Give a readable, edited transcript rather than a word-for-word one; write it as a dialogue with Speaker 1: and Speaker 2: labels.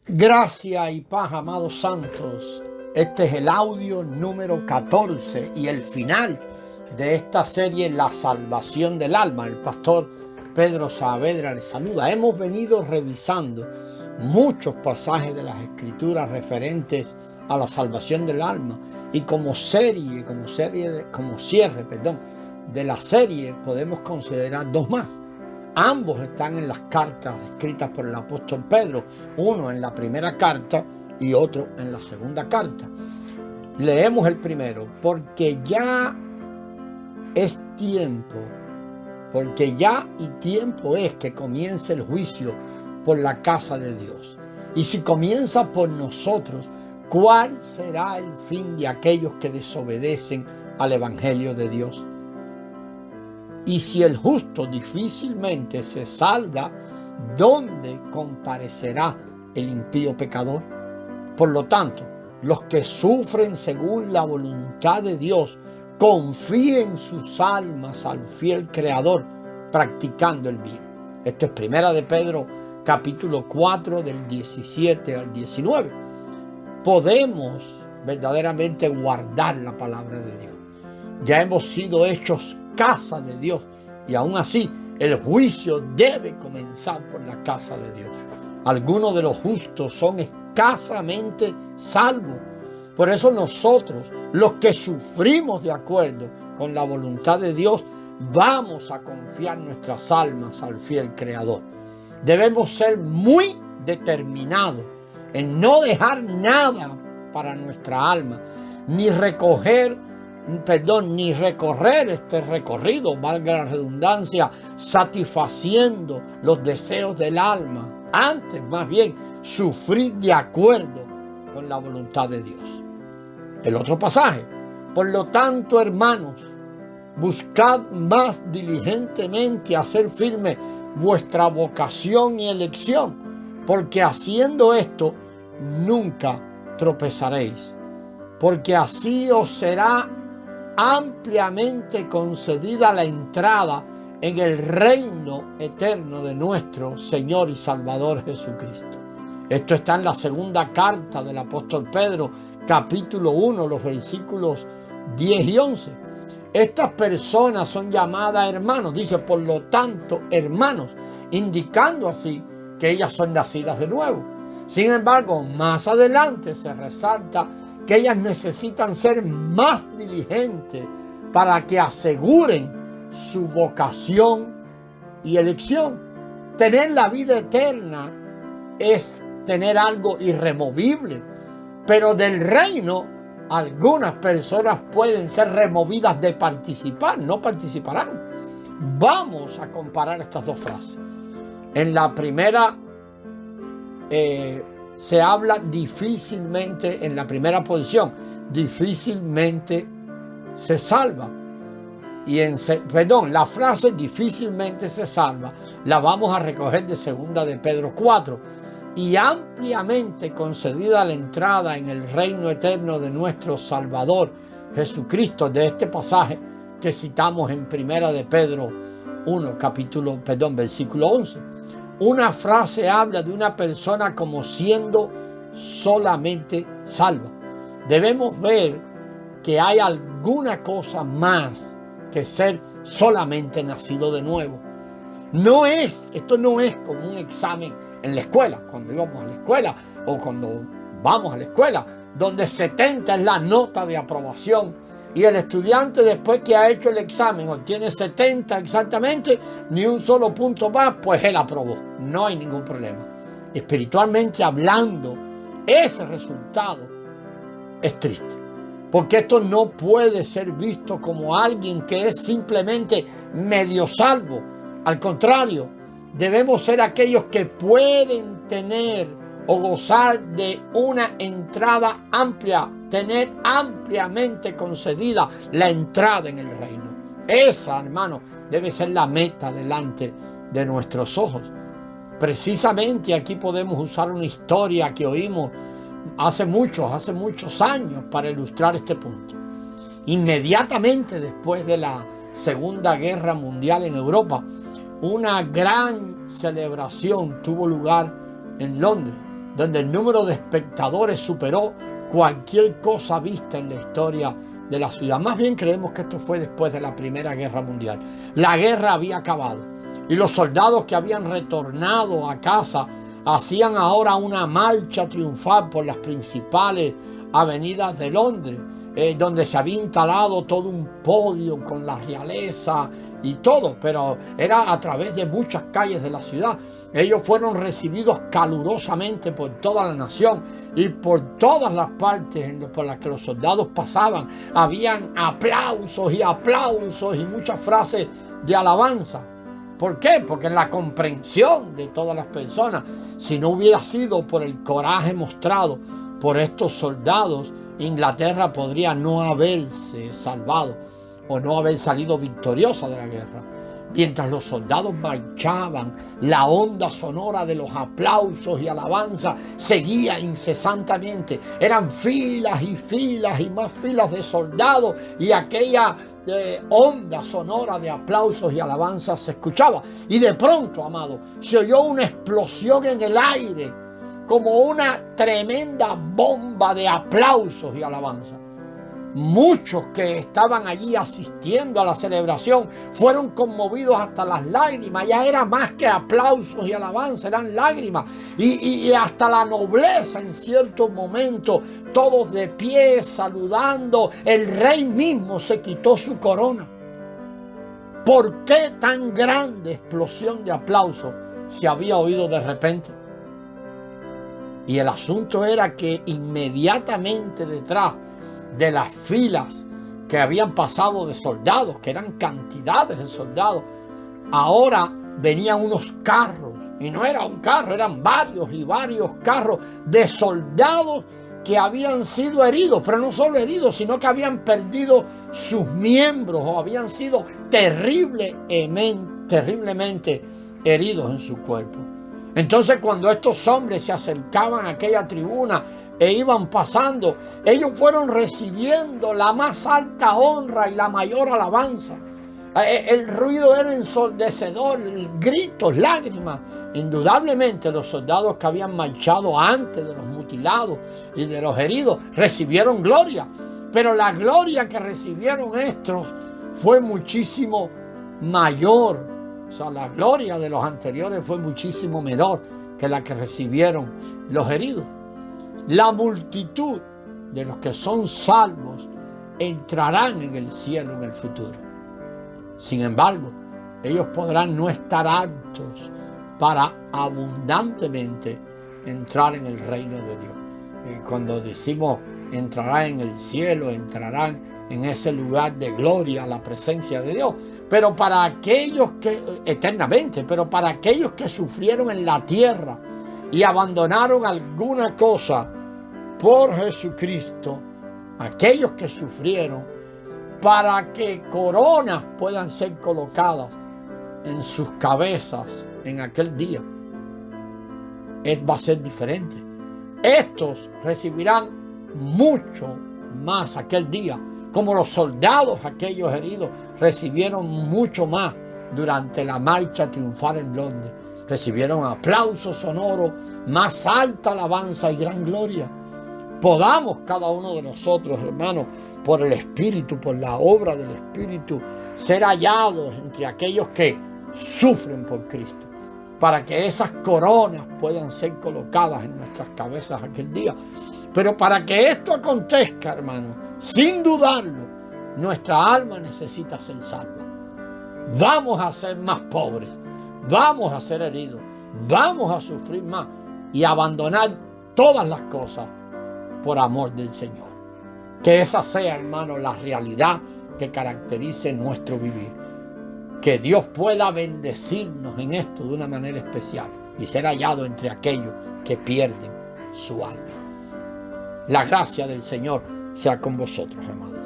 Speaker 1: Gracia y paz, amados santos. Este es el audio número 14 y el final de esta serie, La Salvación del Alma. El pastor Pedro Saavedra les saluda. Hemos venido revisando muchos pasajes de las Escrituras referentes a la salvación del alma, y como cierre, de la serie podemos considerar dos más. Ambos están en las cartas escritas por el apóstol Pedro, uno en la primera carta y otro en la segunda carta. Leemos el primero: porque ya y tiempo es que comience el juicio por la casa de Dios. Y si comienza por nosotros, ¿cuál será el fin de aquellos que desobedecen al evangelio de Dios? Y si el justo difícilmente se salva, ¿dónde comparecerá el impío pecador? Por lo tanto, los que sufren según la voluntad de Dios confíen sus almas al fiel Creador, practicando el bien. Esto es Primera de Pedro, capítulo 4, del 17 al 19. Podemos verdaderamente guardar la palabra de Dios. Ya hemos sido hechos casa de Dios, y aún así el juicio debe comenzar por la casa de Dios. Algunos de los justos son escasamente salvos. Por eso nosotros, los que sufrimos de acuerdo con la voluntad de Dios, vamos a confiar nuestras almas al fiel Creador. Debemos ser muy determinados en no dejar nada para nuestra alma, ni recorrer este recorrido, valga la redundancia, satisfaciendo los deseos del alma. Antes, más bien, sufrir de acuerdo con la voluntad de Dios. El otro pasaje: por lo tanto, hermanos, buscad más diligentemente hacer firme vuestra vocación y elección, porque haciendo esto nunca tropezaréis, porque así os será ampliamente concedida la entrada en el reino eterno de nuestro Señor y Salvador Jesucristo. Esto está en la segunda carta del apóstol Pedro, capítulo 1, los versículos 10 y 11. Estas personas son llamadas hermanos, dice por lo tanto hermanos, indicando así que ellas son nacidas de nuevo. Sin embargo, más adelante se resalta que ellas necesitan ser más diligentes para que aseguren su vocación y elección. Tener la vida eterna es tener algo irremovible, pero del reino algunas personas pueden ser removidas de participar, no participarán. Vamos a comparar estas dos frases. En la primera se habla difícilmente, en la primera posición, difícilmente se salva. Y la frase difícilmente se salva la vamos a recoger de segunda de Pedro 4. Y ampliamente concedida la entrada en el reino eterno de nuestro Salvador Jesucristo, de este pasaje que citamos en Primera de Pedro 1, versículo 11. Una frase habla de una persona como siendo solamente salva. Debemos ver que hay alguna cosa más que ser solamente nacido de nuevo. Esto no es como un examen en la escuela, cuando íbamos a la escuela o cuando vamos a la escuela, donde 70 es la nota de aprobación y el estudiante, después que ha hecho el examen, obtiene 70 exactamente, ni un solo punto más, pues él aprobó. No hay ningún problema. Espiritualmente hablando, ese resultado es triste, porque esto no puede ser visto como alguien que es simplemente medio salvo. Al contrario, debemos ser aquellos que pueden tener o gozar de una entrada amplia, tener ampliamente concedida la entrada en el reino. Esa, hermano, debe ser la meta delante de nuestros ojos. Precisamente aquí podemos usar una historia que oímos hace muchos años para ilustrar este punto. Inmediatamente después de la Segunda Guerra Mundial en Europa, una gran celebración tuvo lugar en Londres, donde el número de espectadores superó cualquier cosa vista en la historia de la ciudad. Más bien creemos que esto fue después de la Primera Guerra Mundial. La guerra había acabado y los soldados que habían retornado a casa hacían ahora una marcha triunfal por las principales avenidas de Londres, donde se había instalado todo un podio con la realeza y todo, pero era a través de muchas calles de la ciudad. Ellos fueron recibidos calurosamente por toda la nación y por todas las partes por las que los soldados pasaban. Habían aplausos y muchas frases de alabanza. ¿Por qué? Porque en la comprensión de todas las personas, si no hubiera sido por el coraje mostrado por estos soldados, Inglaterra podría no haberse salvado o no haber salido victoriosa de la guerra. Mientras los soldados marchaban, la onda sonora de los aplausos y alabanzas seguía incesantemente. Eran filas y filas y más filas de soldados, y aquella onda sonora de aplausos y alabanzas se escuchaba. Y de pronto, amado, se oyó una explosión en el aire, como una tremenda bomba de aplausos y alabanzas. Muchos que estaban allí asistiendo a la celebración fueron conmovidos hasta las lágrimas. Ya era más que aplausos y alabanza, eran lágrimas. Y hasta la nobleza en cierto momento, todos de pie saludando. El rey mismo se quitó su corona. ¿Por qué tan grande explosión de aplausos se había oído de repente? Y el asunto era que inmediatamente detrás de las filas que habían pasado de soldados, que eran cantidades de soldados, ahora venían unos carros, y no era un carro, eran varios y varios carros de soldados que habían sido heridos, pero no solo heridos, sino que habían perdido sus miembros o habían sido terriblemente heridos en su cuerpo. Entonces, cuando estos hombres se acercaban a aquella tribuna e iban pasando, ellos fueron recibiendo la más alta honra y la mayor alabanza. El ruido era ensordecedor, gritos, lágrimas. Indudablemente los soldados que habían marchado antes de los mutilados y de los heridos recibieron gloria, pero la gloria que recibieron estos fue muchísimo mayor. O sea, la gloria de los anteriores fue muchísimo menor que la que recibieron los heridos. La multitud de los que son salvos entrarán en el cielo en el futuro. Sin embargo, ellos podrán no estar aptos para abundantemente entrar en el reino de Dios. Cuando decimos entrarán en el cielo, entrarán en ese lugar de gloria, la presencia de Dios. Pero para aquellos que, eternamente, pero para aquellos que sufrieron en la tierra y abandonaron alguna cosa por Jesucristo, aquellos que sufrieron, para que coronas puedan ser colocadas en sus cabezas en aquel día, va a ser diferente. Estos recibirán mucho más aquel día, como los soldados, aquellos heridos, recibieron mucho más durante la marcha triunfal en Londres. Recibieron aplausos sonoros, más alta alabanza y gran gloria. Podamos cada uno de nosotros, hermanos, por el Espíritu, por la obra del Espíritu, ser hallados entre aquellos que sufren por Cristo, para que esas coronas puedan ser colocadas en nuestras cabezas aquel día. Pero para que esto acontezca, hermanos, sin dudarlo, nuestra alma necesita ser salva. Vamos a ser más pobres, vamos a ser heridos, vamos a sufrir más y abandonar todas las cosas por amor del Señor. Que esa sea, hermano, la realidad que caracterice nuestro vivir. Que Dios pueda bendecirnos en esto de una manera especial y ser hallado entre aquellos que pierden su alma. La gracia del Señor sea con vosotros, hermanos.